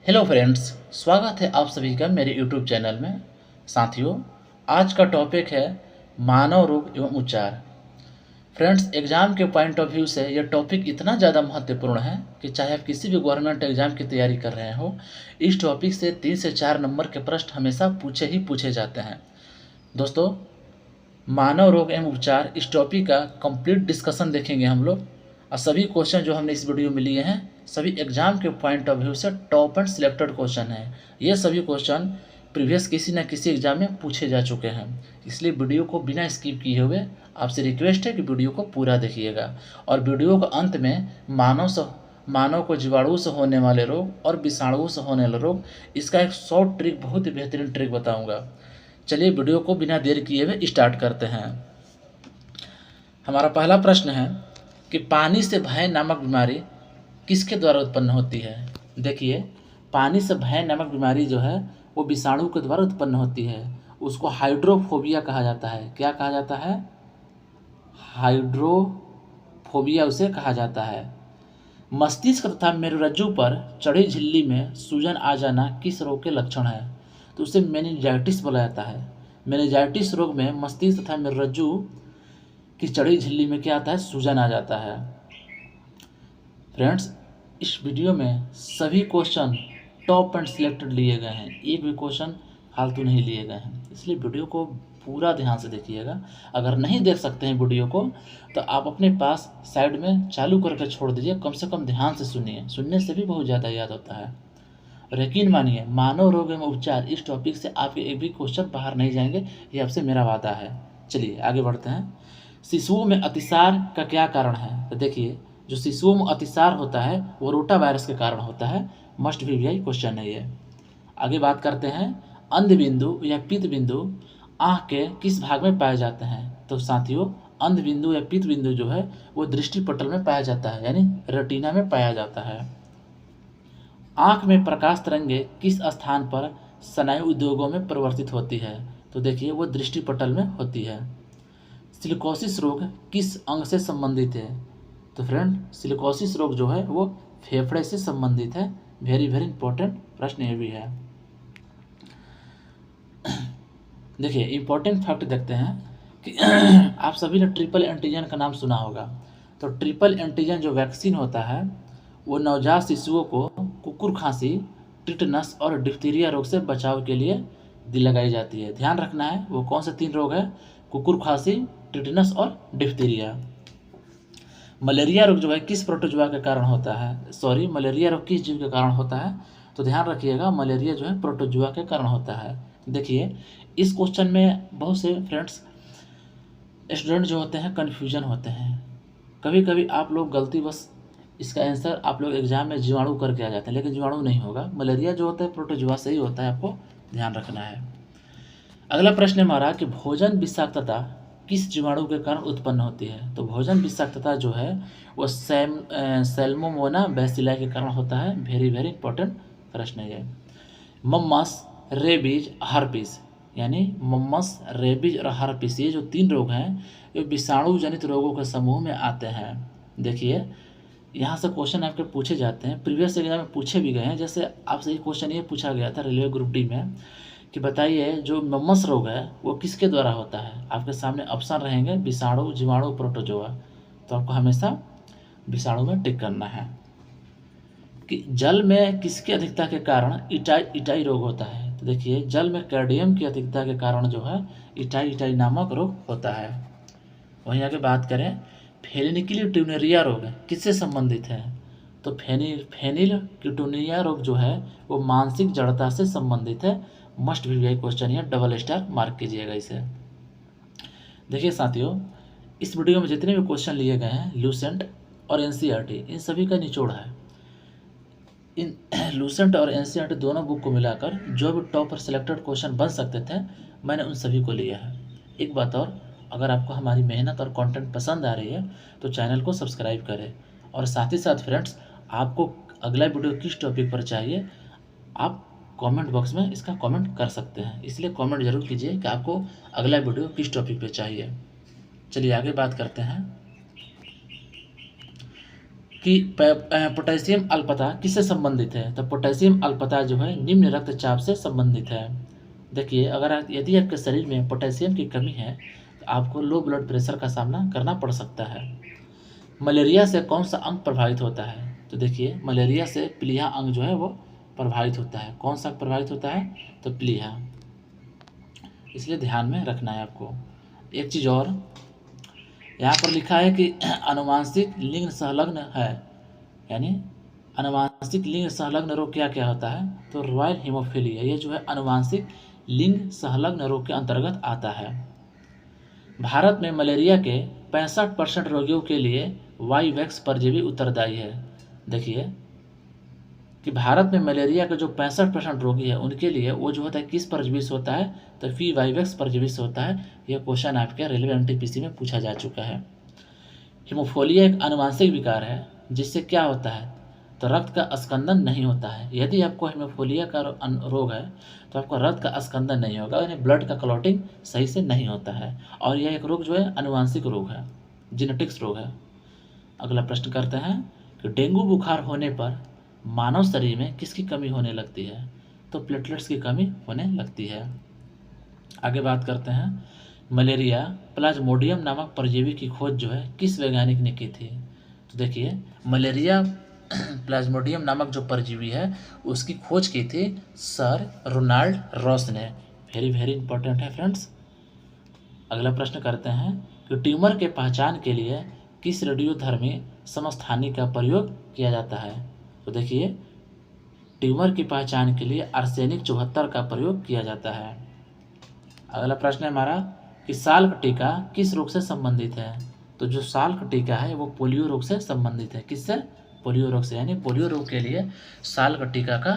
Hello friends, स्वागत है आप सभी का मेरे यूट्यूब चैनल में। साथियों, आज का टॉपिक है मानव रोग एवं उपचार। फ्रेंड्स, एग्ज़ाम के पॉइंट ऑफ व्यू से यह टॉपिक इतना ज़्यादा महत्वपूर्ण है कि चाहे आप किसी भी गवर्नमेंट एग्ज़ाम की तैयारी कर रहे हो, इस टॉपिक से 3 से 4 नंबर के प्रश्न हमेशा पूछे जाते हैं। दोस्तों, मानव रोग एवं उपचार इस टॉपिक का कंप्लीट डिस्कशन देखेंगे हम लोग, और सभी क्वेश्चन जो हमने इस वीडियो में लिए हैं सभी एग्जाम के पॉइंट ऑफ व्यू से टॉप एंड सिलेक्टेड क्वेश्चन है। ये सभी क्वेश्चन प्रीवियस किसी न किसी एग्जाम में पूछे जा चुके हैं, इसलिए वीडियो को बिना स्किप किए हुए आपसे रिक्वेस्ट है कि वीडियो को पूरा देखिएगा। और वीडियो के अंत में मानव को जीवाणु से होने वाले रोग और विषाणुओं से होने वाले रोग, इसका एक शॉर्ट ट्रिक, बहुत ही बेहतरीन ट्रिक बताऊंगा। चलिए वीडियो को बिना देर किए हुए स्टार्ट करते हैं। हमारा पहला प्रश्न है कि पानी से भय नामक बीमारी किसके द्वारा उत्पन्न होती है। देखिए, पानी से भय नामक बीमारी जो है वो विषाणु के द्वारा उत्पन्न होती है। उसको हाइड्रोफोबिया कहा जाता है। क्या कहा जाता है? हाइड्रोफोबिया उसे कहा जाता है। मस्तिष्क तथा मेरुरज्जु पर चढ़ी झिल्ली में सूजन आ जाना किस रोग के लक्षण है? तो उसे मेनिंजाइटिस बोला जाता है। मेनिंजाइटिस रोग में मस्तिष्क तथा मेरुरज्जु की चढ़ी झिल्ली में क्या आता है? सूजन आ जाता है। फ्रेंड्स, इस वीडियो में सभी क्वेश्चन टॉप एंड सिलेक्टेड लिए गए हैं, एक भी क्वेश्चन फालतू नहीं लिए गए हैं, इसलिए वीडियो को पूरा ध्यान से देखिएगा। अगर नहीं देख सकते हैं वीडियो को तो आप अपने पास साइड में चालू करके छोड़ दीजिए, कम से कम ध्यान से सुनिए, सुनने से भी बहुत ज़्यादा याद होता है। और यकीन मानिए, मानव रोग एवं उपचार इस टॉपिक से आपके एक भी क्वेश्चन बाहर नहीं जाएंगे, ये आपसे मेरा वादा है। चलिए आगे बढ़ते हैं। शिशुओं में अतिसार का क्या कारण है? तो देखिए, जो शिशुओं में अतिसार होता है वो रोटा वायरस के कारण होता है। मस्ट भी यही क्वेश्चन है ये। आगे बात करते हैं, अंध बिंदु या पित्त बिंदु आँख के किस भाग में पाए जाते हैं? तो साथियों, अंध बिंदु या पित्त बिंदु जो है वो दृष्टि पटल में पाया जाता है, यानी रेटिना में पाया जाता है। आँख में प्रकाश तरंगे किस स्थान पर स्नायु उद्योगों में परिवर्तित होती है? तो देखिए, वो दृष्टि पटल में होती है। सिलिकोसिस रोग किस अंग से संबंधित है? तो फ्रेंड, सिलिकोसिस रोग जो है वो फेफड़े से संबंधित है। वेरी वेरी इंपॉर्टेंट प्रश्न ये भी है। देखिए, इंपॉर्टेंट फैक्ट देखते हैं कि आप सभी ने ट्रिपल एंटीजन का नाम सुना होगा। तो ट्रिपल एंटीजन जो वैक्सीन होता है वो नवजात शिशुओं को कुकुर खांसी, टिटनस और डिप्थीरिया रोग से बचाव के लिए लगाई जाती है। ध्यान रखना है, वो कौन से 3 रोग है? कुकुर खांसी, टिटनस और डिप्थीरिया। मलेरिया रोग जो है किस प्रोटोजोआ के कारण होता है? मलेरिया रोग किस जीव के कारण होता है? तो ध्यान रखिएगा, मलेरिया जो है प्रोटोजोआ के कारण होता है। देखिए, इस क्वेश्चन में बहुत से फ्रेंड्स स्टूडेंट जो होते हैं कन्फ्यूजन होते हैं। कभी कभी आप लोग गलतीवश इसका आंसर आप लोग एग्जाम में जीवाणु करके आ जाते हैं, लेकिन जीवाणु नहीं होगा। मलेरिया जो होता है प्रोटोजोआ से ही होता है, आपको ध्यान रखना है। अगला प्रश्न हमारा कि भोजन विषाक्तता किस जीवाणु के कारण उत्पन्न होती है? तो भोजन विषाक्तता जो है वो सैल्मोनेला बैसिलाई के कारण होता है। वेरी वेरी इंपॉर्टेंट प्रश्न है ये। मम्मस, रेबीज, हर्पीस, यानी मम्मस, रेबीज और हर्पीस, ये जो 3 रोग हैं ये विषाणु जनित रोगों के समूह में आते हैं। देखिए, यहाँ से क्वेश्चन आपके पूछे जाते हैं, प्रीवियस एग्जाम में पूछे भी गए हैं। जैसे आपसे एक क्वेश्चन ये पूछा गया था रेलवे ग्रुप डी में कि बताइए जो मम्मस रोग है वो किसके द्वारा होता है? आपके सामने ऑप्शन रहेंगे विषाणु, जीवाणु, प्रोटोजोआ। तो आपको हमेशा विषाणु में टिक करना है। कि जल में किसकी अधिकता के कारण इटाई रोग होता है? तो देखिए, जल में कैल्शियम की अधिकता के कारण जो है इटाई नामक रोग होता है। वहीं आगे बात करें, फेनिक्यूलिन रोग किससे संबंधित है? तो फेनिलकीटोनुरिया रोग जो है वो मानसिक जड़ता से संबंधित है। मस्ट भी यही क्वेश्चन है, डबल स्टार मार्क कीजिएगा इसे। देखिए साथियों, इस वीडियो में जितने भी क्वेश्चन लिए गए हैं लूसेंट और एनसीईआरटी, इन सभी का निचोड़ है। इन लूसेंट और एनसीईआरटी दोनों बुक को मिलाकर जो भी टॉप और सिलेक्टेड क्वेश्चन बन सकते थे, मैंने उन सभी को लिया है। एक बात और, अगर आपको हमारी मेहनत और कंटेंट पसंद आ रही है तो चैनल को सब्सक्राइब करें। और साथ ही साथ फ्रेंड्स, आपको अगला वीडियो किस टॉपिक पर चाहिए आप कमेंट बॉक्स में इसका कमेंट कर सकते हैं, इसलिए कमेंट जरूर कीजिए कि आपको अगला वीडियो किस टॉपिक पे चाहिए। चलिए आगे बात करते हैं। कि पोटेशियम अल्पता किससे संबंधित है? तो पोटेशियम अल्पता जो है निम्न रक्तचाप से संबंधित है। देखिए, अगर यदि आपके शरीर में पोटेशियम की कमी है तो आपको लो ब्लड प्रेशर का सामना करना पड़ सकता है। मलेरिया से कौन सा अंग प्रभावित होता है? तो देखिए, मलेरिया से प्लीहा अंग जो है वो प्रभावित होता है। कौन सा प्रभावित होता है? तो प्लीहा, इसलिए ध्यान में रखना है आपको। एक चीज़ और यहाँ पर लिखा है कि अनुवांशिक लिंग संलग्न है, यानी अनुवांशिक लिंग संलग्न रोग क्या क्या होता है? तो रॉयल हीमोफीलिया, ये जो है अनुवांशिक लिंग संलग्न रोग के अंतर्गत आता है। भारत में मलेरिया के 65% रोगियों के लिए वाईवैक्स परजीवी उत्तरदायी है। देखिए कि भारत में मलेरिया के जो 65% रोगी है उनके लिए वो जो होता है किस परजीवी से होता है? तो वी वाईवैक्स परजीवी से होता है। यह क्वेश्चन आपके रेलवे एनटीपीसी में पूछा जा चुका है। हीमोफीलिया एक आनुवंशिक विकार है जिससे क्या होता है? तो रक्त का स्कंदन नहीं होता है। यदि आपको हीमोफीलिया का रोग है तो आपको रक्त का स्कंदन नहीं होगा, यानी ब्लड का क्लॉटिंग सही से नहीं होता है, और यह एक रोग जो है आनुवंशिक रोग है, जेनेटिक्स रोग है। अगला प्रश्न करते हैं कि डेंगू बुखार होने पर मानव शरीर में किसकी कमी होने लगती है? तो प्लेटलेट्स की कमी होने लगती है। आगे बात करते हैं, मलेरिया प्लाज्मोडियम नामक परजीवी की खोज जो है किस वैज्ञानिक ने की थी? तो देखिए, मलेरिया प्लाज्मोडियम नामक जो परजीवी है उसकी खोज की थी सर रोनाल्ड रॉस ने। वेरी वेरी इंपॉर्टेंट है फ्रेंड्स। अगला प्रश्न करते हैं कि ट्यूमर के पहचान के लिए किस रेडियोधर्मी समस्थानिक का प्रयोग किया जाता है? तो देखिए, ट्यूमर की पहचान के लिए आर्सेनिक 74 का प्रयोग किया जाता है। अगला प्रश्न है हमारा कि साल्क टीका किस रोग से संबंधित है? तो जो साल्क टीका है वो पोलियो रोग से संबंधित है। किससे? पोलियो रोग से, यानी पोलियो रोग के लिए साल्क टीका का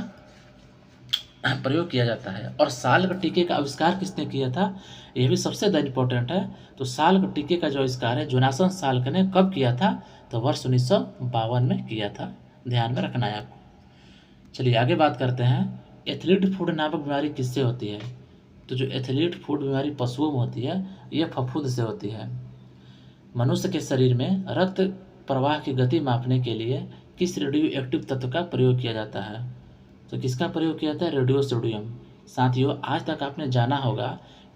प्रयोग किया जाता है। और साल्क टीके का आविष्कार किसने किया था? यह भी सबसे ज़्यादा इंपॉर्टेंट है। तो साल्क टीके का जो आविष्कार है जोनासन साल्क ने कब किया था? तो वर्ष 1952 में किया था। ध्यान में रखना है आपको। चलिए आगे बात करते हैं, एथलीट फूड नामक बीमारी किससे होती है? तो जो एथलीट फूड बीमारी पशुओं में होती है यह फफूंद से होती है। मनुष्य के शरीर में रक्त प्रवाह की गति मापने के लिए किस रेडियो एक्टिव तत्व का प्रयोग किया जाता है? तो किसका प्रयोग किया जाता है? Radio sodium. साथियों, आज तक आपने जाना होगा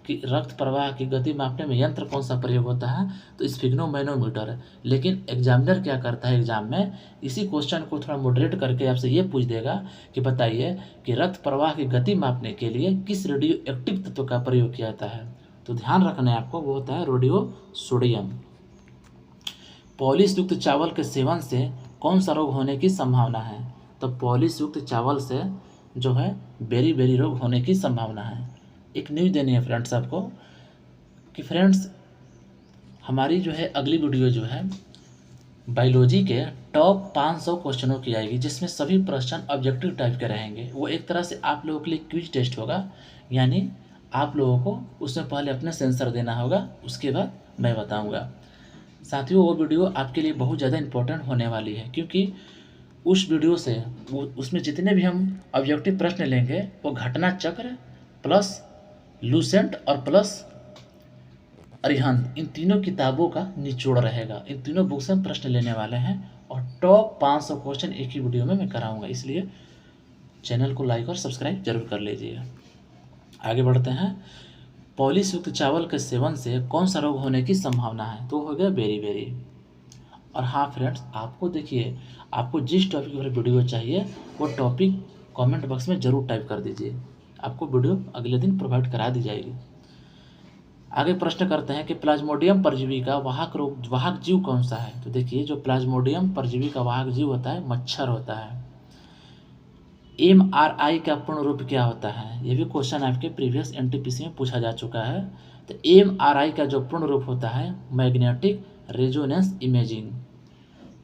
कि रक्त प्रवाह की गति मापने में यंत्र कौन सा प्रयोग होता है? तो स्फिग्नोमैनोमीटर। लेकिन एग्जामिनर क्या करता है एग्जाम में, इसी क्वेश्चन को थोड़ा मॉडरेट करके आपसे ये पूछ देगा कि बताइए कि रक्त प्रवाह की गति मापने के लिए किस रेडियो एक्टिव तत्व का प्रयोग किया जाता है? तो ध्यान रखना है आपको, वो होता है रेडियो सोडियम। पॉलिश युक्त चावल के सेवन से कौन सा रोग होने की संभावना है? तो पॉलिश युक्त चावल से जो है बेरी रोग होने की संभावना है। एक न्यूज़ देनी है फ्रेंड्स आपको कि फ्रेंड्स हमारी जो है अगली वीडियो जो है बायोलॉजी के टॉप 500 क्वेश्चनों की आएगी, जिसमें सभी प्रश्न ऑब्जेक्टिव टाइप के रहेंगे। वो एक तरह से आप लोगों के लिए क्विज टेस्ट होगा, यानी आप लोगों को उसमें पहले अपने सेंसर देना होगा, उसके बाद मैं बताऊँगा। साथियों, वो वीडियो आपके लिए बहुत ज़्यादा इंपॉर्टेंट होने वाली है, क्योंकि उस वीडियो से उसमें जितने भी हम ऑब्जेक्टिव प्रश्न लेंगे वो घटना चक्र प्लस लूसेंट और प्लस अरिहंत, इन तीनों किताबों का निचोड़ रहेगा। इन तीनों बुक से हम प्रश्न लेने वाले हैं और टॉप 500 क्वेश्चन एक ही वीडियो में मैं कराऊंगा, इसलिए चैनल को लाइक और सब्सक्राइब जरूर कर लीजिए। आगे बढ़ते हैं, पॉलिश युक्त चावल के सेवन से कौन सा रोग होने की संभावना है? तो हो गया बेरी। और हाँ फ्रेंड्स, आपको देखिए, आपको जिस टॉपिक पर वीडियो चाहिए वो टॉपिक कमेंट बॉक्स में ज़रूर टाइप कर दीजिए, आपको वीडियो अगले दिन प्रोवाइड करा दी जाएगी। आगे प्रश्न करते हैं कि प्लाज्मोडियम परजीवी का वाहक जीव कौन सा है? तो देखिए, जो प्लाज्मोडियम परजीवी का वाहक जीव होता है मच्छर होता है। MRI का पूर्ण रूप क्या होता है? ये भी क्वेश्चन आपके प्रीवियस NTPC में पूछा जा चुका है। तो MRI का जो पूर्ण रूप होता है मैग्नेटिक रेजोनेंस इमेजिंग।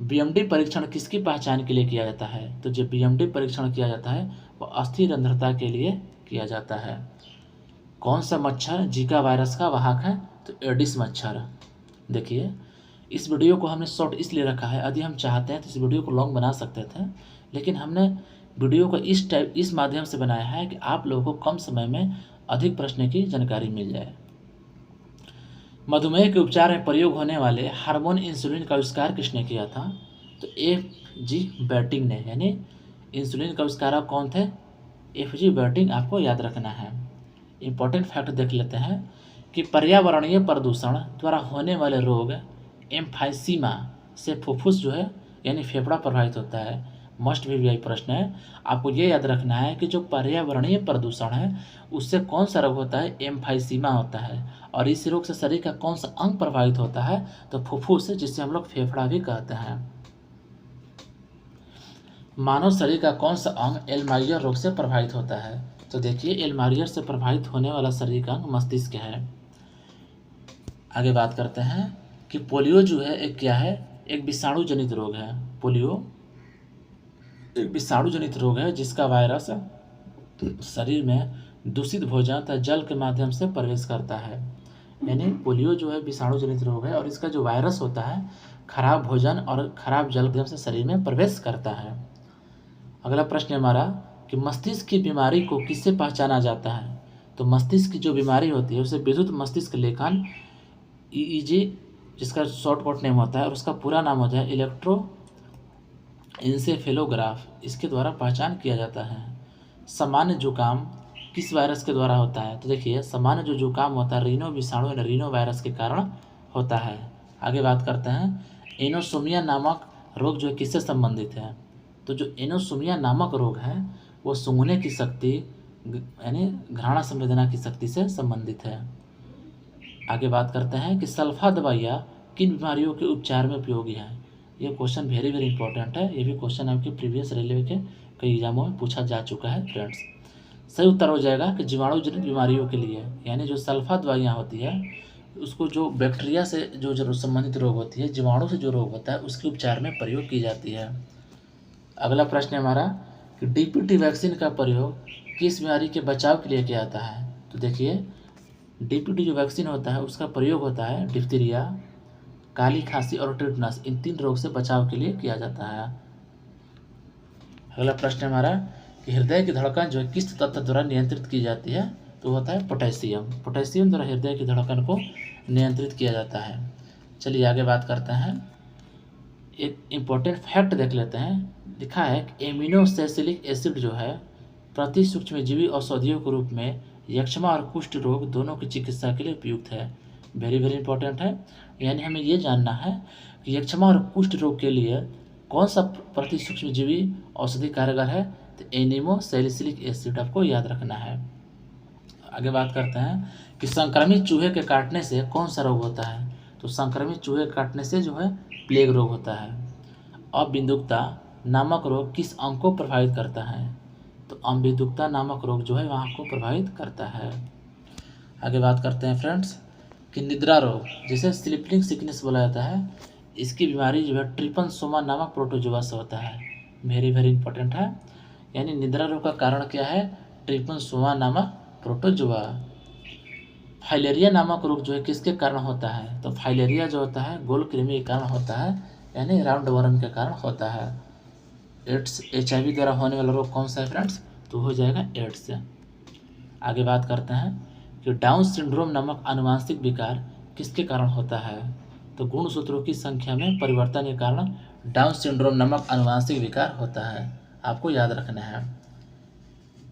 BMD परीक्षण किसकी पहचान के लिए किया जाता है? तो जो BMD परीक्षण किया जाता है वो अस्थिर रंध्रता के लिए किया जाता है। कौन सा मच्छर जीका वायरस का वाहक है? तो एडिस मच्छर। देखिए, इस वीडियो को हमने शॉर्ट इसलिए रखा है, यदि हम चाहते हैं तो इस वीडियो को लॉन्ग बना सकते थे, लेकिन हमने वीडियो को इस माध्यम से बनाया है कि आप लोगों को कम समय में अधिक प्रश्न की जानकारी मिल जाए। मधुमेह के उपचार में प्रयोग होने वाले हार्मोन इंसुलिन का आविष्कार किसने किया था? तो एफ जी बैटिंग ने, यानी इंसुलिन का आविष्कारक कौन थे? एफ जी बैटिंग, आपको याद रखना है। इम्पोर्टेंट फैक्ट देख लेते हैं कि पर्यावरणीय प्रदूषण द्वारा होने वाले रोग एम्फाइसीमा से फुफ्फुस जो है यानी फेफड़ा प्रभावित होता है। मस्ट भी यही प्रश्न है, आपको ये याद रखना है कि जो पर्यावरणीय प्रदूषण है उससे कौन सा रोग होता है? एम्फाइसीमा होता है। और इस रोग से शरीर का कौन सा अंग प्रभावित होता है? तो फुफ्फुस, जिसे हम लोग फेफड़ा भी कहते हैं। मानव शरीर का कौन सा अंग एल्माइयर रोग से प्रभावित होता है? तो देखिए, एल्माइयर से प्रभावित होने वाला शरीर का अंग मस्तिष्क है। आगे बात करते हैं कि पोलियो जो है एक क्या है? एक विषाणु जनित रोग है। पोलियो एक विषाणु जनित रोग है जिसका वायरस शरीर में दूषित भोजन तथा जल के माध्यम से प्रवेश करता है। यानी पोलियो जो है विषाणु जनित रोग है और इसका जो वायरस होता है खराब भोजन और खराब जल के माध्यम से शरीर में प्रवेश करता है। अगला प्रश्न है हमारा कि मस्तिष्क की बीमारी को किससे पहचाना जाता है? तो मस्तिष्क की जो बीमारी होती है उसे विद्युत मस्तिष्क लेखन ईईजी, जिसका शॉर्टकट नेम होता है, और उसका पूरा नाम होता है इलेक्ट्रो इंसेफेलोग्राफ, इसके द्वारा पहचान किया जाता है। सामान्य जुकाम किस वायरस के द्वारा होता है? तो देखिए, सामान्य जो जुकाम होता है रीनो विषाणु या रीनो वायरस के कारण होता है। आगे बात करते हैं, एनोसोमिया नामक रोग जो है किससे संबंधित है? तो जो एनोसोमिया नामक रोग है वो सूंघने की शक्ति यानी घ्राण संवेदना की शक्ति से संबंधित है। आगे बात करते हैं कि सल्फा दवाइयाँ किन बीमारियों के उपचार में उपयोगी हैं? ये क्वेश्चन वेरी वेरी इंपॉर्टेंट है। ये भी क्वेश्चन आपके प्रीवियस रेलवे के कई एग्जामों में पूछा जा चुका है फ्रेंड्स। सही उत्तर हो जाएगा कि जीवाणु जनित बीमारियों के लिए, यानी जो सल्फा दवाइयाँ होती है उसको जो बैक्टीरिया से जो संबंधित रोग होती है, जीवाणु से जो रोग होता है उसके उपचार में प्रयोग की जाती है। अगला प्रश्न है हमारा कि डीपीटी वैक्सीन का प्रयोग किस बीमारी के बचाव के लिए किया जाता है? तो देखिए, डीपीटी जो वैक्सीन होता है उसका प्रयोग होता है डिप्थीरिया, काली खांसी और टिटनस, इन 3 रोग से बचाव के लिए किया जाता है। अगला प्रश्न है हमारा कि हृदय की धड़कन जो है किस तत्व द्वारा नियंत्रित की जाती है? तो होता है पोटेशियम। पोटेशियम द्वारा हृदय की धड़कन को नियंत्रित किया जाता है। चलिए आगे बात करते हैं, एक इम्पोर्टेंट फैक्ट देख लेते हैं। लिखा है कि एमिनोसैलिसिलिक एसिड जो है प्रति सूक्ष्मजीवी औषधियों के रूप में यक्ष्मा और कुष्ठ रोग दोनों की चिकित्सा के लिए उपयुक्त है। वेरी वेरी इंपॉर्टेंट है। यानी हमें ये जानना है कि यक्ष्मा और कुष्ठ रोग के लिए कौन सा प्रति सूक्ष्मजीवी औषधि कारगर है? तो एनिमोसैलिसिलिक एसिड आपको याद रखना है। आगे बात करते हैं कि संक्रमित चूहे के काटने से कौन सा रोग होता है? तो संक्रमित चूहे काटने से जो है प्लेग रोग होता है। अबिंदुकता नामक रोग किस अंग को प्रभावित करता है? तो अबिंदुकता नामक रोग जो है वहाँ को प्रभावित करता है। आगे बात करते हैं फ्रेंड्स कि निद्रा रोग, जिसे स्लीपिंग सिकनेस बोला जाता है, इसकी बीमारी जो है ट्रिपनसोमा नामक प्रोटोजोआ से होता है। वेरी वेरी इंपॉर्टेंट है। यानी निद्रा रोग का कारण क्या है? ट्रिपनसोमा नामक प्रोटोजोआ। फाइलेरिया नामक रोग जो है किसके कारण होता है? तो फाइलेरिया जो होता है गोल कृमि के कारण होता है, यानी राउंड वर्म के कारण होता है। एड्स HIV द्वारा होने वाला रोग कौन सा है फ्रेंड्स? तो हो जाएगा एड्स। आगे बात करते हैं कि डाउन सिंड्रोम नामक आनुवंशिक विकार किसके कारण होता है? तो गुणसूत्रों की संख्या में परिवर्तन के कारण डाउन सिंड्रोम नामक आनुवंशिक विकार होता है, आपको याद रखना है।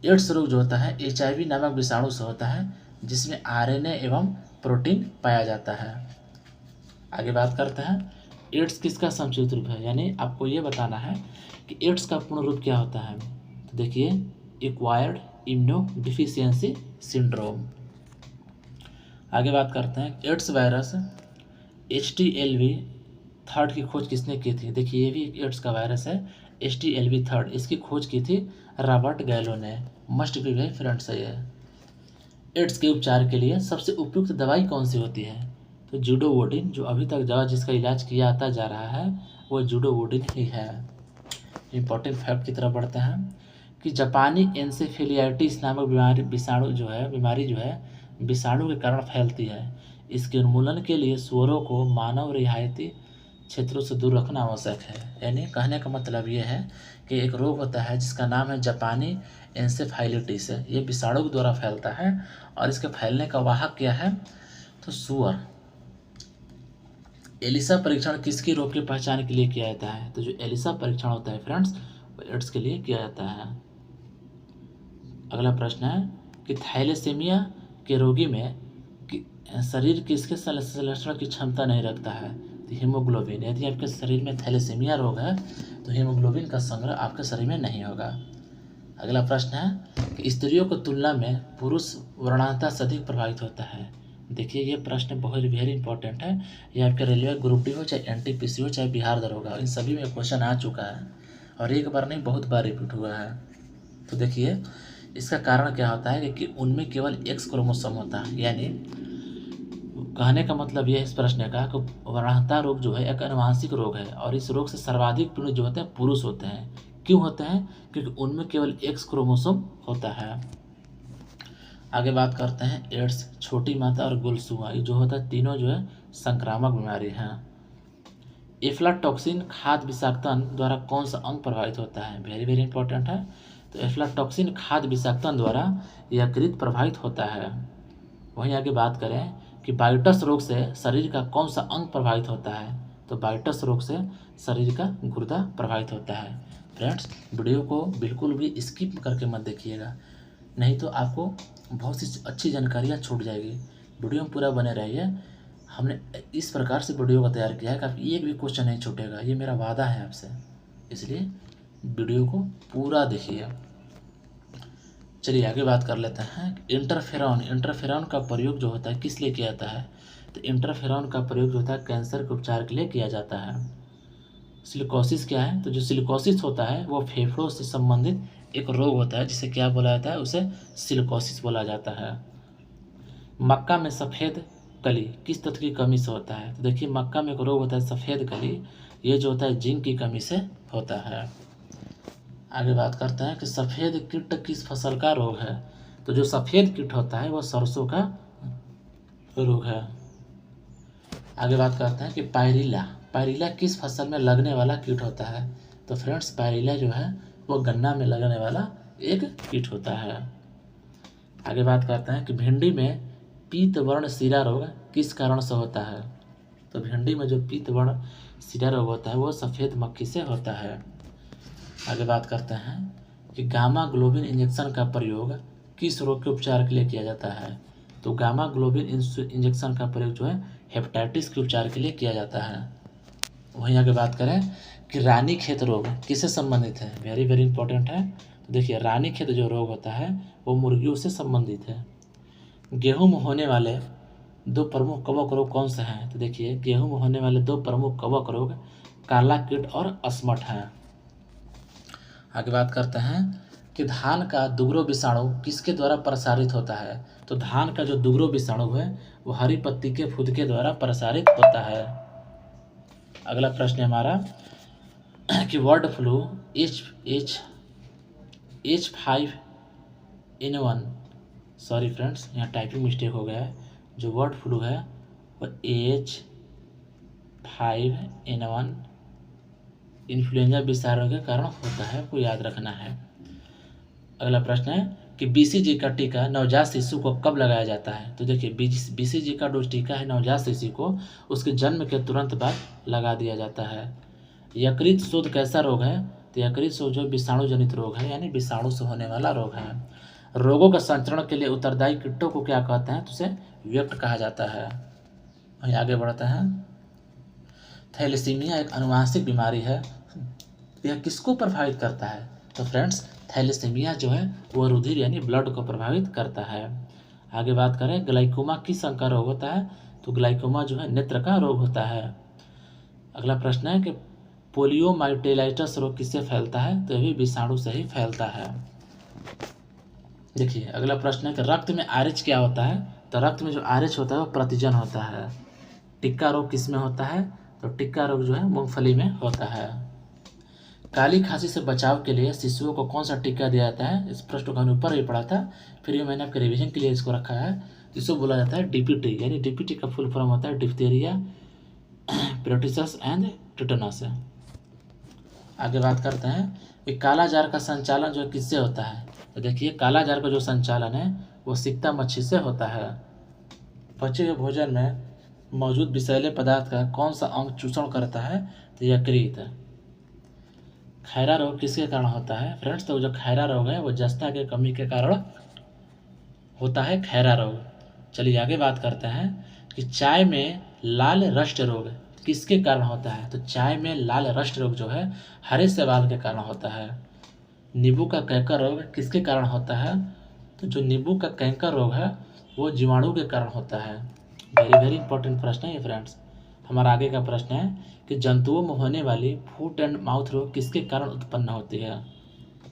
एड्स रोग जो होता है HIV नामक विषाणु से होता है, जिसमें RNA एवं प्रोटीन पाया जाता है। आगे बात करते हैं, एड्स किसका संक्षिप्त रूप है? यानी आपको ये बताना है कि एड्स का पूर्ण रूप क्या होता है। तो देखिए, एक्वायर्ड इम्यूनोडिफिशियंसी सिंड्रोम। आगे बात करते हैं, एड्स वायरस HTLV-3 की खोज किसने की थी? देखिए, ये भी एड्स का वायरस है HTLV-3, इसकी खोज की थी रॉबर्ट गैलो ने। मस्ट बी भाई फ्रेंड्स है ये। एड्स के उपचार के लिए सबसे उपयुक्त दवाई कौन सी होती है? तो जूडोवोडिन, जो अभी तक दवा जिसका इलाज किया आता जा रहा है वो जूडोवोडिन ही है। इंपॉर्टेंट फैक्ट की तरफ बढ़ते हैं कि जापानी एन्सेफेलियाइटिस नामक बीमारी जो है विषाणु के कारण फैलती है। इसके उन्मूलन के लिए सूअरों को मानव रिहायती क्षेत्रों से दूर रखना आवश्यक है। यानी कहने का मतलब ये है कि एक रोग होता है जिसका नाम है जापानी एन्सेफेलाइटिस, ये विषाणु के द्वारा फैलता है और इसके फैलने का वाहक क्या है? तो सूअर। एलिसा परीक्षण किसकी रोग की पहचान के लिए किया जाता है? तो जो एलिसा परीक्षण होता है फ्रेंड्स, वो एड्स के लिए किया जाता है। अगला प्रश्न है कि थैलेसीमिया के रोगी में शरीर किसके संश्लेषण की क्षमता नहीं रखता है? तो हीमोग्लोबिन। यदि आपके शरीर में थैलेसीमिया रोग है तो हीमोग्लोबिन का संग्रह आपके शरीर में नहीं होगा। अगला प्रश्न है कि स्त्रियों की तुलना में पुरुष वर्णांतता से अधिक प्रभावित होता है। देखिए ये प्रश्न बहुत वेरी इंपॉर्टेंट है। ये आपके रेलवे ग्रुप डी हो, चाहे एनटीपीसी हो, चाहे बिहार दरोगा, इन सभी में क्वेश्चन आ चुका है और एक बार नहीं बहुत बार रिपीट हुआ है। तो देखिए इसका कारण क्या होता है कि उनमें केवल एक्स क्रोमोसोम होता है। यानी कहने का मतलब यह इस प्रश्न का कि वर्णांतता रोग जो है एक आनुवांशिक रोग है और इस रोग से सर्वाधिक पीड़ित जो होते हैं पुरुष होते हैं। क्यों होते हैं? क्योंकि उनमें केवल एक्स क्रोमोसोम होता है। आगे बात करते हैं एड्स, छोटी माता और गुलसुआ, ये जो होता है तीनों जो है संक्रामक बीमारी हैं। एफ्लाटॉक्सिन खाद्य विषाक्तन द्वारा कौन सा अंग प्रभावित होता है? वेरी वेरी इंपॉर्टेंट है। तो एफ्लाटॉक्सिन खाद्य विषाक्तन द्वारा यकृत प्रभावित होता है। वहीं आगे बात करें कि बायोटस रोग से शरीर का कौन सा अंग प्रभावित होता है? तो बायोटस रोग से शरीर का गुर्दा प्रभावित होता है। फ्रेंड्स वीडियो को बिल्कुल भी स्किप करके मत देखिएगा, नहीं तो आपको बहुत सी अच्छी जानकारियाँ छूट जाएगी। वीडियो में पूरा बने रहिए। हमने इस प्रकार से वीडियो को तैयार किया है कि आप एक भी क्वेश्चन नहीं छूटेगा, ये मेरा वादा है आपसे, इसलिए वीडियो को पूरा देखिए। चलिए आगे बात कर लेते हैं। इंटरफेरॉन का प्रयोग जो होता है किस लिए किया जाता है? तो इंटरफेरॉन का प्रयोग जो होता है कैंसर के उपचार के लिए किया जाता है। सिलिकोसिस क्या है? तो जो सिलिकोसिस होता है वो फेफड़ों से संबंधित एक रोग होता है जिसे क्या बोला जाता है? उसे सिलिकोसिस बोला जाता है। मक्का में सफ़ेद कली किस तत्व की कमी से होता है? तो देखिए मक्का में एक रोग होता है सफ़ेद कली, ये जो होता है जिंक की कमी से होता है। आगे बात करते हैं कि सफ़ेद कीट किस फसल का रोग है? तो जो सफ़ेद कीट होता है वो सरसों का रोग है। आगे बात करते हैं कि पायरिला किस फसल में लगने वाला कीट होता है? तो फ्रेंड्स पायरिला जो है वो गन्ना में लगने वाला एक कीट होता है। आगे बात करते हैं कि भिंडी में पीत वर्ण सिरा रोग किस कारण से होता है? तो भिंडी में जो पीत वर्ण सिरा रोग होता है वो सफ़ेद मक्खी से होता है। आगे बात करते हैं कि गामा ग्लोबिन इंजेक्शन का प्रयोग किस रोग के उपचार के लिए किया जाता है? तो गामा ग्लोबिन इंजेक्शन का प्रयोग जो है हेपेटाइटिस के उपचार के लिए किया जाता है। वहीं आगे बात करें कि रानीखेत रोग किससे संबंधित है? वेरी वेरी इंपॉर्टेंट है। तो देखिए रानीखेत जो रोग होता है वो मुर्गियों से संबंधित है। गेहूं में होने वाले दो प्रमुख कवक रोग कौन से हैं? तो देखिए गेहूं में होने वाले दो प्रमुख कवक रोग काला कीट और अस्मट हैं। आगे बात करते हैं कि धान का दुगरो विषाणु किसके द्वारा प्रसारित होता है? तो धान का जो दुगरो विषाणु है वो हरी पत्ती के फुदके द्वारा प्रसारित होता है। अगला प्रश्न है हमारा कि bird flu H5N1, sorry friends यहाँ टाइपिंग मिस्टेक हो गया है। जो बर्ड फ्लू है वो H5N1 इन्फ्लुएंजा विषाणु के कारण होता है, को याद रखना है। अगला प्रश्न है कि BCG का टीका नवजात शिशु को कब लगाया जाता है? तो देखिए BCG का जो टीका है नवजात शिशु को उसके जन्म के तुरंत बाद लगा दिया जाता है। यकृत शोथ कैसा रोग है? तो यकृत शोथ जो विषाणु जनित रोग है, यानी विषाणु से होने वाला रोग है। रोगों का संचरण के लिए उत्तरदायी कीटों को क्या कहते हैं? तो उसे व्यक्त कहा जाता है। वहीं आगे बढ़ते हैं। थैलेसीमिया एक आनुवांशिक बीमारी है, यह किसको प्रभावित करता है? तो फ्रेंड्स थैलेसीमिया जो है वो रुधिर यानी ब्लड को प्रभावित करता है। आगे बात करें ग्लाइकोमा किस अंग का रोग होता है? तो ग्लाइकोमा जो है नेत्र का रोग होता है। अगला प्रश्न है कि पोलियोमाइलिटिस रोग किससे फैलता है? तो यह भी विषाणु से ही फैलता है। देखिए अगला प्रश्न है कि रक्त में आरएच क्या होता है? तो रक्त में जो आरएच होता है वो प्रतिजन होता है। टिक्का रोग किस में होता है? तो टिक्का रोग जो है मूंगफली में होता है। काली खांसी से बचाव के लिए शिशुओं को कौन सा टीका दिया जाता है? इस प्रश्न को हमने ऊपर भी पढ़ा था, फिर ये मैंने आपके रिवीजन के लिए इसको रखा है। जिसको बोला जाता है DPT, यानी DPT का फुल फॉर्म होता है डिप्थीरिया पेरिटिस एंड टिटेनस। आगे बात करते हैं कि काला जार का संचालन जो किससे होता है? तो देखिए काला जार का जो संचालन है वो सिकता मच्छी से होता है। बचे हुए भोजन में मौजूद विषैले पदार्थ का कौन सा अंग चूषण करता है? तो यकृत। खैरा रोग किसके कारण होता है फ्रेंड्स? तो जो खैरा रोग है वो जस्ता की कमी के कारण होता है खैरा रोग। चलिए आगे बात करते हैं कि चाय में लाल रस्ट रोग किसके कारण होता है? तो चाय में लाल रस्ट रोग जो है हरे शैवाल के कारण होता है। नींबू का कैंकर रोग किसके कारण होता है? तो जो नींबू का कैंकर रोग है वो जीवाणु के कारण होता है। वेरी वेरी इंपॉर्टेंट प्रश्न है ये फ्रेंड्स। हमारा आगे का प्रश्न है कि जंतुओं में होने वाली फुट एंड माउथ रोग किसके कारण उत्पन्न होती है?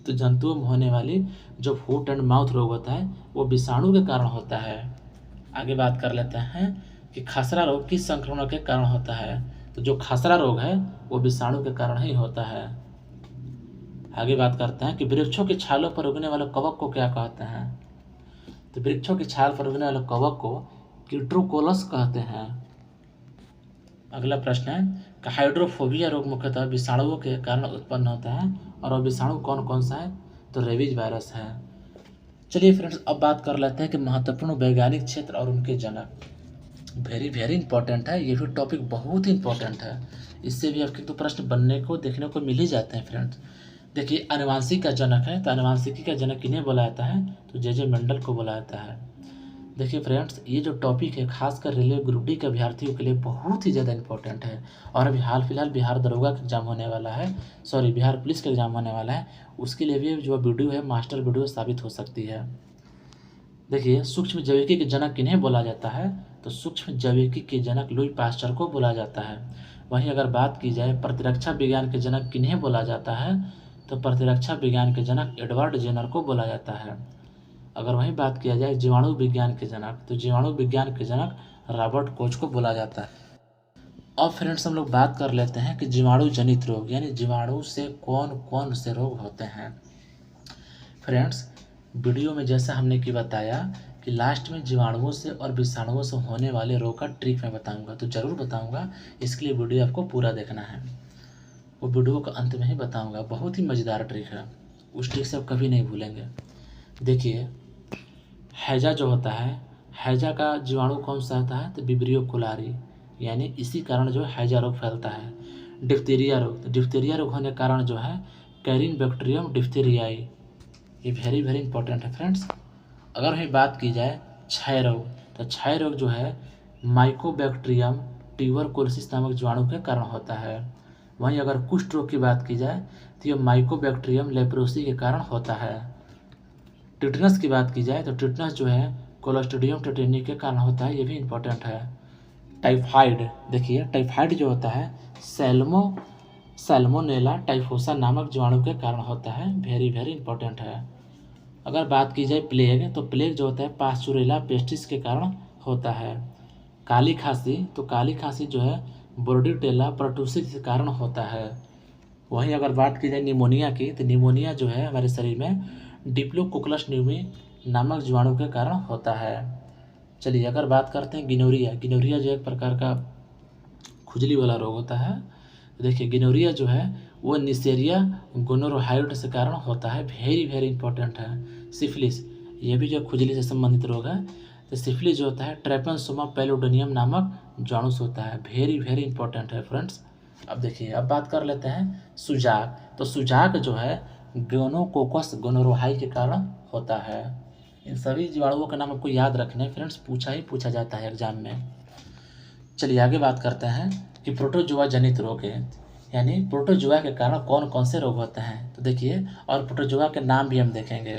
तो जंतुओं में होने वाली जो फुट एंड माउथ रोग होता है वो विषाणु के कारण होता है। आगे बात कर लेते हैं कि खसरा रोग किस संक्रमण के कारण होता है? तो जो खसरा रोग है वो विषाणु के कारण ही होता है। आगे बात करते हैं कि वृक्षों की छालों पर उगने वाले कवक को क्या कहते हैं? तो वृक्षों की छाल पर उगने वाले कवक को कीट्रोकोलस कहते हैं। अगला प्रश्न है कि हाइड्रोफोबिया रोग मुख्यतः विषाणुओं के कारण उत्पन्न होता है और वह विषाणु कौन कौन सा है? तो रेबीज वायरस है। चलिए फ्रेंड्स अब बात कर लेते हैं कि महत्वपूर्ण वैज्ञानिक क्षेत्र और उनके जनक। वेरी वेरी इंपॉर्टेंट है, ये भी टॉपिक बहुत ही इंपॉर्टेंट है। इससे भी आपके तो प्रश्न बनने को देखने को मिल ही जाते हैं फ्रेंड्स। देखिए आनुवांशिक का जनक है, तो आनुवांशिकी का जनक किन्हें बोला जाता है? तो जे मेंडल को बोला जाता है। देखिए फ्रेंड्स ये जो टॉपिक है खासकर रेलवे ग्रुप डी के अभ्यर्थियों के लिए बहुत ही ज़्यादा इंपॉर्टेंट है। और अभी हाल फिलहाल बिहार दरोगा का एग्जाम होने वाला है, सॉरी बिहार पुलिस का एग्जाम होने वाला है, उसके लिए भी जो वीडियो है मास्टर वीडियो साबित हो सकती है। देखिए सूक्ष्म जैविकी के जनक किन्हें बोला जाता है? तो सूक्ष्म जैविकी के जनक लुई पास्चर को बोला जाता है। वहीं अगर बात की जाए प्रतिरक्षा विज्ञान के जनक किन्हें बोला जाता है? तो प्रतिरक्षा विज्ञान के जनक एडवर्ड जेनर को बोला जाता है। अगर वहीं बात किया जाए जीवाणु विज्ञान के जनक, तो जीवाणु विज्ञान के जनक रॉबर्ट कोच को बोला जाता है। अब फ्रेंड्स हम लोग बात कर लेते हैं कि जीवाणु जनित रोग यानी जीवाणु से कौन कौन से रोग होते हैं। फ्रेंड्स वीडियो में जैसा हमने कि बताया कि लास्ट में जीवाणुओं से और विषाणुओं से होने वाले रोग का ट्रिक मैं बताऊंगा, तो ज़रूर बताऊंगा। इसके लिए वीडियो आपको पूरा देखना है, वो वीडियो का अंत में ही बताऊंगा। बहुत ही मज़ेदार ट्रिक है, उस ट्रिक से आप कभी नहीं भूलेंगे। देखिए हैजा जो होता है, हैजा का जीवाणु कौन सा होता है? तो विब्रियो कुलारी, यानी इसी कारण जो है हैजा रोग फैलता है। डिप्थीरिया रोग, तो डिप्थीरिया रोग होने के कारण जो है कैरिन बैक्टीरियम डिप्थीरियाई, ये वेरी वेरी इंपॉर्टेंट है फ्रेंड्स। अगर हमें बात की जाए क्षय रोग, तो क्षय रोग जो है माइकोबैक्टीरियम ट्यूबरकुलोसिस नामक जीवाणु के कारण होता है। वहीं अगर कुष्ठ रोग की बात की जाए तो यह माइकोबैक्टीरियम लेप्रोसी के कारण होता है। टिटनस की बात की जाए तो टिटनस जो है क्लोस्ट्रिडियम टेटेनी के कारण होता है, ये भी इंपॉर्टेंट है। टाइफाइड, देखिए टाइफाइड जो होता है सैल्मोनेला टाइफोसा नामक जीवाणु के कारण होता है, वेरी वेरी इंपॉर्टेंट है। अगर बात की जाए प्लेग, तो प्लेग जो होता है पास्चुरेला पेस्टिस के कारण होता है। काली खांसी, तो काली खांसी जो है बोर्डिटेला पर्टुसिस के कारण होता है। वहीं अगर बात की जाए निमोनिया की, तो निमोनिया जो है हमारे शरीर में डिप्लोकोकस न्यूमी नामक जीवाणु के कारण होता है। चलिए अगर बात करते हैं गिनोरिया, गिनोरिया जो एक प्रकार का खुजली वाला रोग होता है। देखिए गिनोरिया जो है वो निसेरिया गोनोरोहाइड से कारण होता है, वेरी वेरी इंपॉर्टेंट है। सिफिलिस, ये भी जो खुजली से संबंधित रोग है। तो सिफिलिस जो होता है ट्रैपेनसोमा पैलोडोनियम नामक जीवाणु से होता है, वेरी वेरी इंपॉर्टेंट है फ्रेंड्स। अब देखिए अब बात कर लेते हैं सुजाक, तो सुजाक जो है गोनोकोकस गोनोरोहाई के कारण होता है। इन सभी जीवाणुओं का नाम आपको याद रखना है फ्रेंड्स, पूछा ही पूछा जाता है एग्जाम में। चलिए आगे बात करते हैं कि प्रोटोजोआ जनित रोग है, यानी प्रोटोजोआ के कारण कौन कौन से रोग होते हैं। तो देखिए और प्रोटोजोआ के नाम भी हम देखेंगे।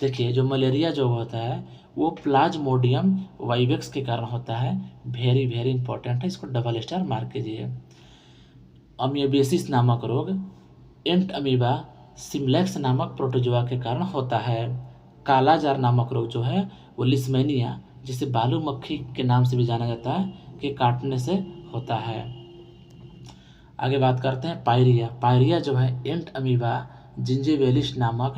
देखिए जो मलेरिया जो होता है वो प्लाज्मोडियम वाइवेक्स के कारण होता है, वेरी वेरी इंपॉर्टेंट है, इसको डबल स्टार मार्क कीजिए। अमीबेसिस नामक रोग एंट अमीबा सिम्प्लेक्स नामक प्रोटोजोआ के कारण होता है। कालाजार नामक रोग जो है वो लिस्मेनिया, जिसे बालू मक्खी के नाम से भी जाना जाता है, के काटने से होता है। आगे बात करते हैं पायरिया, पायरिया जो है एंट अमीबा जिंजिवेलिस नामक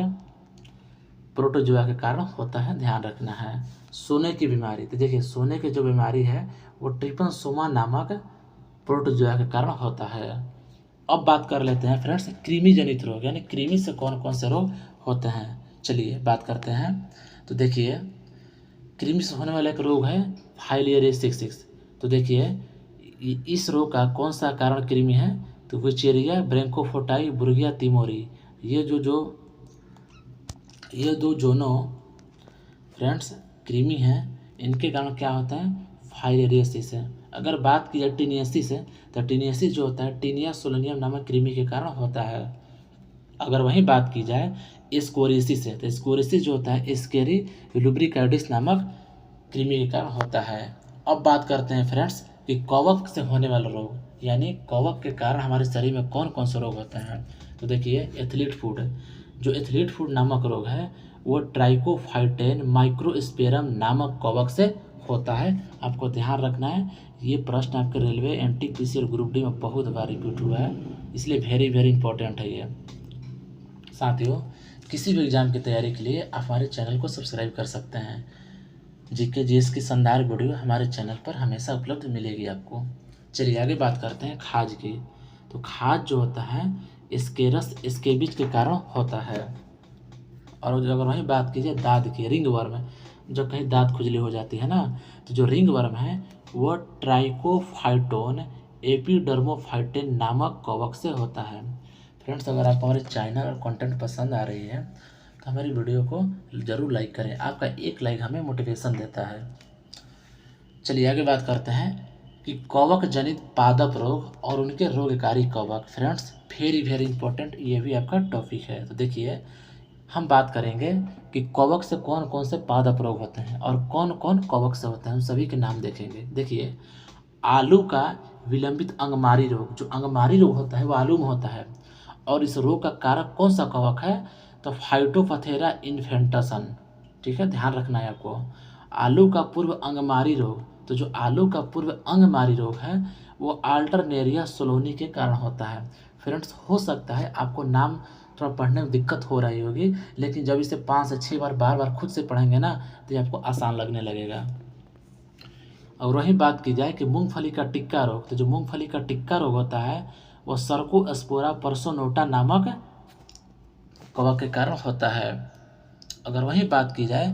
प्रोटोजोआ के कारण होता है, ध्यान रखना है। सोने की बीमारी, तो देखिए सोने की जो बीमारी है वो ट्रिपनसोमा नामक प्रोटोजोआ के कारण होता है। अब बात कर लेते हैं फ्रेंड्स कृमि जनित रोग, यानी कृमि से कौन कौन से रोग होते हैं। चलिए बात करते हैं। तो देखिए कृमि से होने वाला एक रोग है फाइलेरियासिस, तो देखिए इस रोग का कौन सा कारण कृमि है, तो विचेरिया ब्रैंकोफोटाई बुर्गिया तिमोरी। ये दो जोनो फ्रेंड्स कृमि हैं, इनके कारण क्या होता है, फाइलेरियोसिस है। अगर बात की जाए टीनियसिस है, तो टीनियसिस जो होता है टीनिया सोलेनियम नामक कृमि के कारण होता है। अगर वहीं बात की जाए स्कोरिसिस है, तो स्कोरिसिस जो होता है स्केरी लुब्रिकाइडिस नामक कृमि के कारण होता है। अब बात करते हैं फ्रेंड्स कि कवक से होने वाला रोग, यानी कवक के कारण हमारे शरीर में कौन कौन से रोग होते हैं। तो देखिए एथलीट फूड, जो एथलीट फूड नामक रोग है वो ट्राइकोफाइटेन माइक्रोस्पेरम नामक कवक से होता है। आपको ध्यान रखना है, ये प्रश्न आपके रेलवे एनटीपीसी और ग्रुप डी में बहुत बार रिपीट हुआ है, इसलिए वेरी वेरी इंपॉर्टेंट है ये। साथियों, किसी भी एग्जाम की तैयारी के लिए आप हमारे चैनल को सब्सक्राइब कर सकते हैं। जीके जीएस की शानदार वीडियो हमारे चैनल पर हमेशा उपलब्ध मिलेगी आपको। चलिए आगे बात करते हैं खाज की। तो खाज जो होता है स्केरस स्केबिज के कारण होता है। और अगर वहीं बात कीजिए दाँत की, रिंग वर्म, जब कहीं दाँत खुजली हो जाती है ना, तो जो रिंग वर्म है वो ट्राइकोफाइटोन एपिडर्मोफाइटेन नामक कवक से होता है। फ्रेंड्स, अगर आप हमारे चैनल और कंटेंट पसंद आ रही है तो हमारी वीडियो को ज़रूर लाइक करें। आपका एक लाइक हमें मोटिवेशन देता है। चलिए आगे बात करते हैं कि कवक जनित पादप रोग और उनके रोगकारी कवक। फ्रेंड्स, वेरी वेरी इंपॉर्टेंट, ये भी आपका टॉपिक है। तो देखिए हम बात करेंगे कि कवक से कौन कौन से पादप रोग होते हैं और कौन कौन कवक से होते हैं, उन सभी के नाम देखेंगे। देखिए आलू का विलंबित अंगमारी रोग, जो अंगमारी रोग होता है वो आलू में होता है, और इस रोग का कारक कौन सा कवक है, तो फाइटोपथेरा इन्फेंटसन। ठीक है, ध्यान रखना है आपको। आलू का पूर्व अंगमारी रोग, तो जो आलू का पूर्व अंगमारी रोग है वो अल्टरनेरिया सोलोनी के कारण होता है। फ्रेंड्स, हो सकता है आपको नाम थोड़ा पढ़ने में दिक्कत हो रही होगी, लेकिन जब इसे 5 से 6 बार बार खुद से पढ़ेंगे ना तो ये आपको आसान लगने लगेगा। और वहीं बात की जाए कि मूंगफली का टिक्का रोग, तो जो मूंगफली का टिक्का रोग होता है वो सर्कोस्पोरा पर्सोनोटा नामक कवक के कारण होता है। अगर वहीं बात की जाए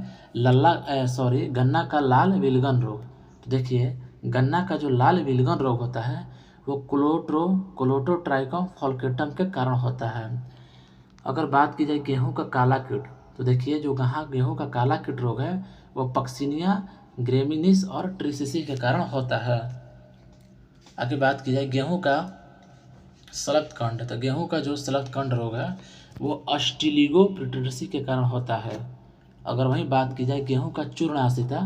गन्ना का लाल विलगन रोग, तो देखिए गन्ना का जो लाल विलगन रोग होता है वो कोलोटोट्राइकम फॉल्केटम के कारण होता है। अगर बात की जाए गेहूं का काला कीट, तो देखिए जो गेहूं का काला कीट रोग है वो पक्सिनिया ग्रेमिनिस और ट्रिसिसी के कारण होता है। आगे बात की जाए गेहूं का सलक्तकंड, तो गेहूं का जो सलक्तकंड रोग है वो अस्टिलिगोप्रिटिडसी के कारण होता है। अगर वहीं बात की जाए गेहूं का चूर्ण आसिता,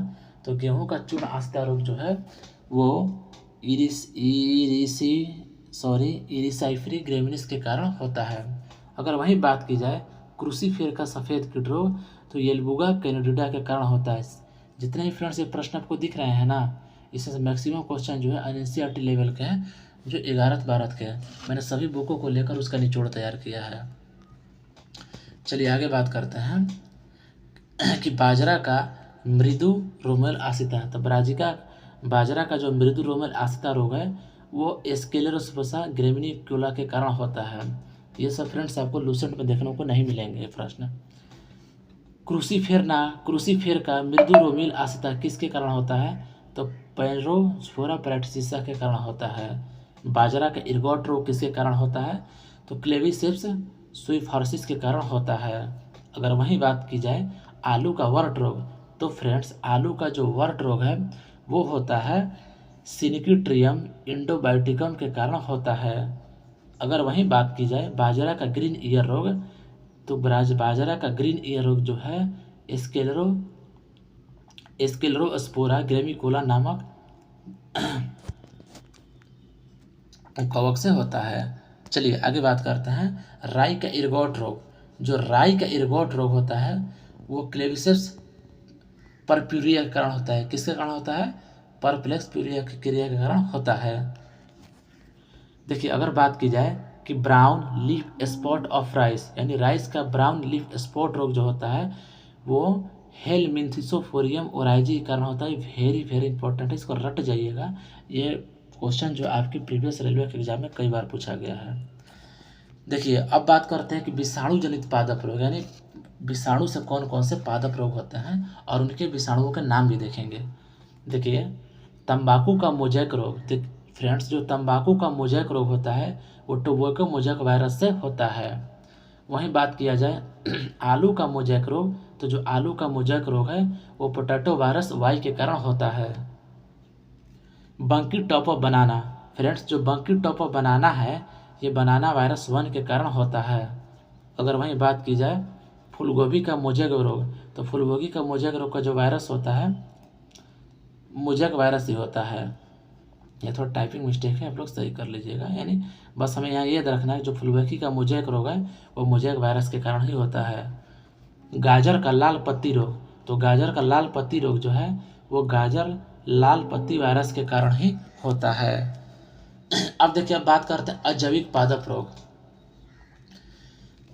तो गेहूं का चूर्ण आसिता रोग जो है वो इरिसाइफरी ग्रेमिनिस के कारण होता है। अगर वहीं बात की जाए क्रूसीफेर का सफ़ेद कीट रोग, तो येल्बुगा कैनिडिडा के कारण होता है। जितने ही फ्रेंड्स ये प्रश्न आपको दिख रहे हैं ना, इसमें मैक्सिमम क्वेश्चन जो है एनसीईआरटी लेवल के हैं, जो 11th-12th के हैं। मैंने सभी बुकों को लेकर उसका निचोड़ तैयार किया है। चलिए आगे बात करते हैं कि बाजरा का मृदु रोमेल आसिता, तो बाजरा का जो मृदु रोमेल आसिता रोग है वो स्क्लेरोसिस ग्रेमिनिकुला के कारण होता है। ये सब फ्रेंड्स आपको लूसेंट में देखने को नहीं मिलेंगे प्रश्न। क्रूसीफेर का मृदु रोमेल आसिता किसके कारण होता है, तो पैरोस्पोरा पैरासिसा के कारण होता है। बाजरा का इर्गोट रोग किसके कारण होता है, तो क्लेविसेप्स सुइफॉर्सिस के कारण होता है। अगर वहीं बात की जाए आलू का वर्ट रोग, तो फ्रेंड्स आलू का जो वर्ट रोग है वो होता है सिनिकिट्रियम इंडोबायोटिकम के कारण होता है। अगर वहीं बात की जाए बाजरा का ग्रीन ईयर रोग, तो बाजरा का ग्रीन ईयर रोग जो है स्क्लेरोस्पोरा ग्रेमिकोला नामक कवक से होता है। चलिए आगे बात करते हैं राई का इर्गोट रोग। जो राई का इर्गोट रोग होता है वो क्लेविसेप्स परप्यूरिया के कारण होता है। किसके कारण होता है, परप्लेक्स प्यूरिया की क्रिया के कारण होता है। देखिए अगर बात की जाए कि brown leaf spot of rice, यानी राइस का ब्राउन लीफ स्पॉट रोग जो होता है वो हेलमिन्थिसोफोरियम ओराइजी के कारण होता है। वेरी वेरी इंपॉर्टेंट है, इसको रट जाइएगा। ये क्वेश्चन जो आपकी प्रीवियस रेलवे के एग्जाम में कई बार पूछा गया है। देखिए अब बात करते हैं कि विषाणु जनित पादप रोग, यानी विषाणु से कौन कौन से पादप रोग होते हैं और उनके विषाणुओं के नाम भी देखेंगे। देखिए तंबाकू का मोज़ेक रोग, देख फ्रेंड्स, जो तंबाकू का मोज़ेक रोग होता है वो टोबैको मोज़ेक वायरस से होता है। वहीं बात किया जाए आलू का मोज़ेक रोग, तो जो आलू का मोज़ेक रोग है वो पोटैटो वायरस वाई के कारण होता है। बंकी टॉप ऑफ बनाना, फ्रेंड्स, जो बंकी टॉप ऑफ बनाना है ये बनाना वायरस 1 के कारण होता है। अगर वहीं बात की जाए फूलगोभी का मोज़ेक रोग, तो फूलगोभी का मोज़ेक रोग का जो वायरस होता है मोज़ेक वायरस ही होता है। ये थोड़ा टाइपिंग मिस्टेक है, आप लोग सही कर लीजिएगा। यानी बस हमें यहाँ ये याद रखना है जो फूलगोभी का मोज़ेक रोग है वो मोज़ेक वायरस के कारण ही होता है। गाजर का लाल पत्ती रोग, तो गाजर का लाल पत्ती रोग जो है वो गाजर लाल पत्ती वायरस के कारण ही होता है। अब देखिए, अब बात करते हैं अजैविक पादप रोग।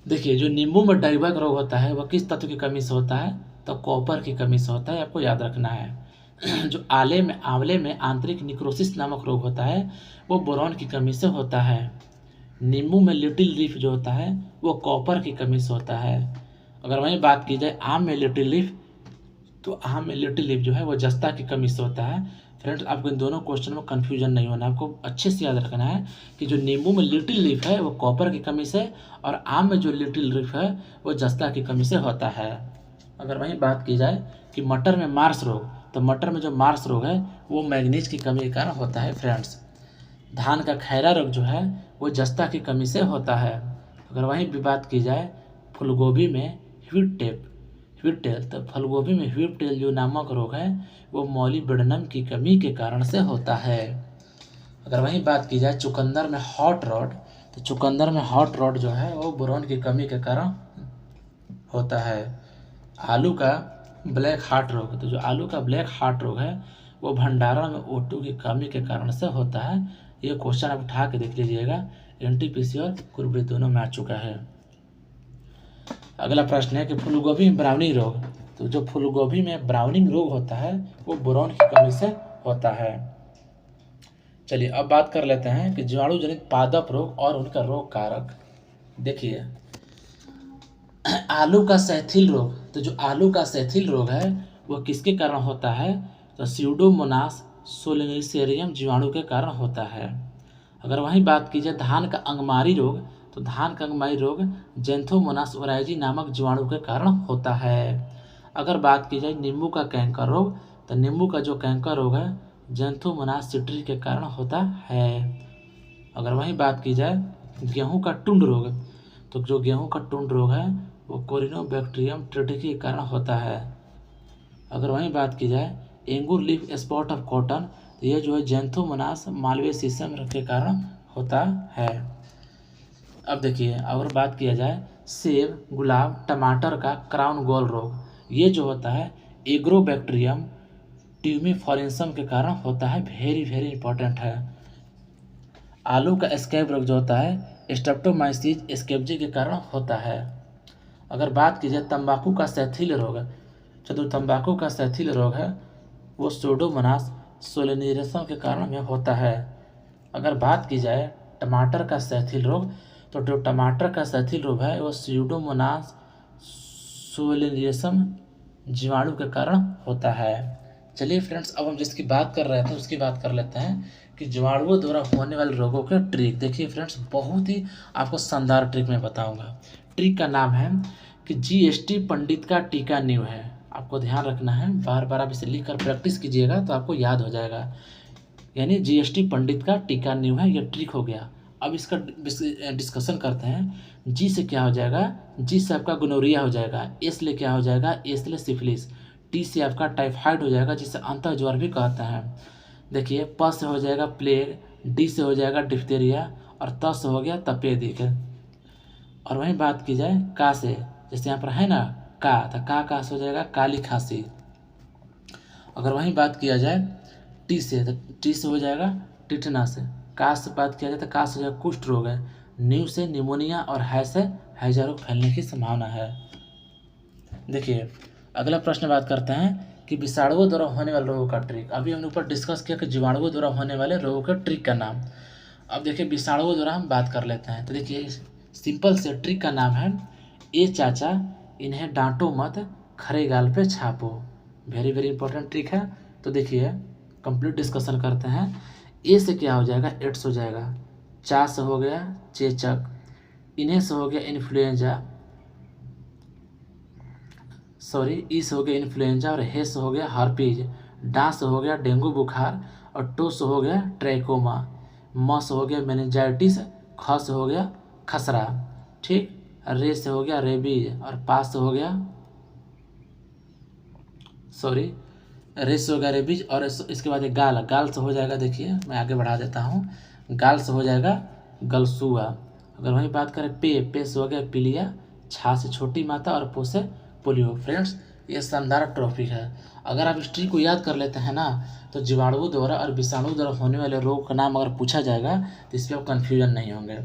देखिए, जो नींबू में डाइबक रोग होता है वह किस तत्व की कमी से होता है, तो कॉपर की कमी से होता है, आपको याद रखना है। जो आंवले में आंतरिक निक्रोसिस नामक रोग होता है वो बोरॉन की कमी से होता है। नींबू में लिटिल लीफ जो होता है वो कॉपर की कमी से होता है। अगर वहीं बात की जाए आम में लिटिल लीफ, तो आम में लिटिल लीफ जो है वो जस्ता की कमी से होता है। फ्रेंड्स, आपको इन दोनों क्वेश्चन में कन्फ्यूजन नहीं होना, आपको अच्छे से याद रखना है कि जो नींबू में लिटिल लीफ है वो कॉपर की कमी से, और आम में जो लिटिल लीफ है वो जस्ता की कमी से होता है। अगर वहीं बात की जाए कि मटर में मार्स रोग, तो मटर में जो मार्स रोग है वो मैग्नीज की कमी के कारण होता है। फ्रेंड्स, धान का खैरा रोग जो है वो जस्ता की कमी से होता है। अगर वहीं भी बात की जाए फूलगोभी में ह्वीट टेल, तो फूलगोभी में ह्वीट टेल जो नामक रोग है वो मॉलिब्डेनम की कमी के कारण से होता है। अगर वहीं बात की जाए चुकंदर में हॉट रॉट, तो चुकंदर में हॉट रॉट जो है वो बोरॉन की कमी के कारण होता है। आलू का ब्लैक हार्ट रोग, तो जो आलू का ब्लैक हार्ट रोग है वो भंडारण में O2 की कमी के कारण से होता है। ये क्वेश्चन आप उठा के देख लीजिएगा, NTPC और कुर्बरी दोनों में आ चुका है। अगला प्रश्न है कि फूलगोभी में ब्राउनिंग रोग, तो जो फूलगोभी में ब्राउनिंग रोग होता है वो बोरॉन की कमी से होता है। चलिए, अब बात कर लेते हैं कि जीवाणु जनित पादप रोग और उनका रोग कारक। देखिए, आलू का सैथिल रोग, तो जो आलू का सैथिल रोग है वह किसके कारण होता है, तो स्यूडोमोनास सोलेनिसेरियम जीवाणु के कारण होता है। अगर वहीं बात की जाए धान का अंगमारी रोग, तो धान का अंगमारी रोग जेंथोमोनास ओराइजी नामक जीवाणु के कारण होता है। अगर बात की जाए नींबू का कैंकर रोग, तो नींबू का जो कैंकर रोग है जेंथोमोनास सिट्री के कारण होता है। अगर वहीं बात की जाए गेहूं का टुंड रोग, तो जो गेहूं का टुंड रोग है वो कोरिनोबैक्टीरियम ट्रिटिकी के कारण होता है। अगर वहीं बात की जाए एंगूर लीफ स्पॉट ऑफ कॉटन, तो ये जो है जेंथोमोनास मालवेसियम के कारण होता है। अब देखिए, अगर बात किया जाए सेब, गुलाब, टमाटर का क्राउन गोल रोग, ये जो होता है एग्रोबैक्टीरियम ट्यूमिफॉरेंसम के कारण होता है। वेरी वेरी इंपॉर्टेंट है। आलू का स्कैब रोग जो होता है स्ट्रेप्टोमाइसीज स्कैब्जी के कारण होता है। अगर बात की जाए तंबाकू का सैथिल रोग, जो तंबाकू का सैथिल रोग है वो सूडोमोनास सोलेनिरेसम के कारण में होता है। अगर बात की जाए टमाटर का सैथिल रोग, तो जो टमाटर का सैथिल रोग है वो स्यूडोमोनास सोलेनिरेसम जीवाणु के कारण होता है। चलिए फ्रेंड्स, अब हम जिसकी बात कर रहे थे उसकी बात कर लेते हैं कि जीवाणुओं द्वारा होने वाले रोगों के ट्रिक। देखिए फ्रेंड्स, बहुत ही आपको शानदार ट्रिक मैं बताऊंगा। ट्रिक का नाम है कि GST पंडित का टीका नींव है। आपको ध्यान रखना है, बार बार आप इसे लिख कर प्रैक्टिस कीजिएगा तो आपको याद हो जाएगा। यानी GST पंडित का टीका नींव है, ये ट्रिक हो गया। अब इसका डिस्कशन करते हैं। जी से क्या हो जाएगा, जी से आपका गोनोरिया हो जाएगा। एस ले क्या हो जाएगा, एस ले सिफिलिस। टी से आपका टाइफाइड हो जाएगा जिसे अंतः ज्वर भी कहते हैं। देखिए, प से हो जाएगा प्लेग, डी से हो जाएगा डिप्थीरिया, और त से हो गया तपेदिक। और वहीं बात की जाए का से, जैसे यहाँ पर है ना का, तो का से हो जाएगा काली खांसी। अगर वहीं बात किया जाए टी से, तो टी से हो जाएगा टिटनस। का से बात किया जाए तो का से हो जाएगा कुष्ठ रोग है। न्यू से निमोनिया, और है से हैजा रोग फैलने की संभावना है। देखिए, अगला प्रश्न बात करते हैं कि विषाणुओं द्वारा होने वाले रोगों का ट्रिक। अभी हमने ऊपर डिस्कस किया कि जीवाणुओं द्वारा होने वाले रोगों का ट्रिक का नाम। अब देखिए, विषाणुओं द्वारा हम बात कर लेते हैं। तो देखिए, सिंपल से ट्रिक का नाम है ए चाचा इन्हें डांटो मत, खरे गाल पे छापो। वेरी वेरी इंपॉर्टेंट ट्रिक है। तो देखिए, कंप्लीट डिस्कशन करते हैं। ए से क्या हो जाएगा, एड्स हो जाएगा। चा से हो गया चेचक, इन्हें से हो गया इन्फ्लुएंजा, सॉरी ई से हो गया इन्फ्लुएंजा, और हे से हो गया हार्पीज, डा से हो गया डेंगू बुखार, और टो से हो गया ट्रैकोमा, म से हो गया मेनिंजाइटिस, ख से हो गया खसरा, ठीक। रे से हो गया रेबीज, और पा से हो गया सॉरी रे से हो गया रेबीज, और इसके बाद गाल, गाल से हो जाएगा, देखिए मैं आगे बढ़ा देता हूँ, गाल से हो जाएगा गलसुआ। अगर वहीं बात करें पे से हो गया पीलिया, छा से छोटी माता, और पो से पोलियो। फ्रेंड्स ये शानदार टॉपिक है। अगर आप हिस्ट्री को याद कर लेते हैं ना, तो जीवाणुओं द्वारा और विषाणु द्वारा होने वाले रोग का नाम अगर पूछा जाएगा तो इस पर आप कन्फ्यूजन नहीं होंगे।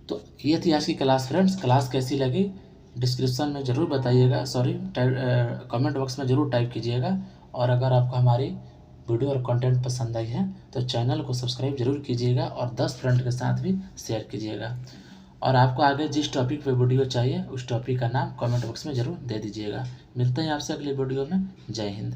तो ये थी आज की क्लास। फ्रेंड्स क्लास कैसी लगी डिस्क्रिप्शन में ज़रूर बताइएगा, सॉरी कमेंट बॉक्स में ज़रूर टाइप कीजिएगा। और अगर आपको हमारी वीडियो और कंटेंट पसंद आई है तो चैनल को सब्सक्राइब जरूर कीजिएगा, और 10 फ्रेंड के साथ भी शेयर कीजिएगा। और आपको आगे जिस टॉपिक पे वीडियो चाहिए उस टॉपिक का नाम कमेंट बॉक्स में ज़रूर दे दीजिएगा। मिलते हैं आपसे अगली वीडियो में। जय हिंद।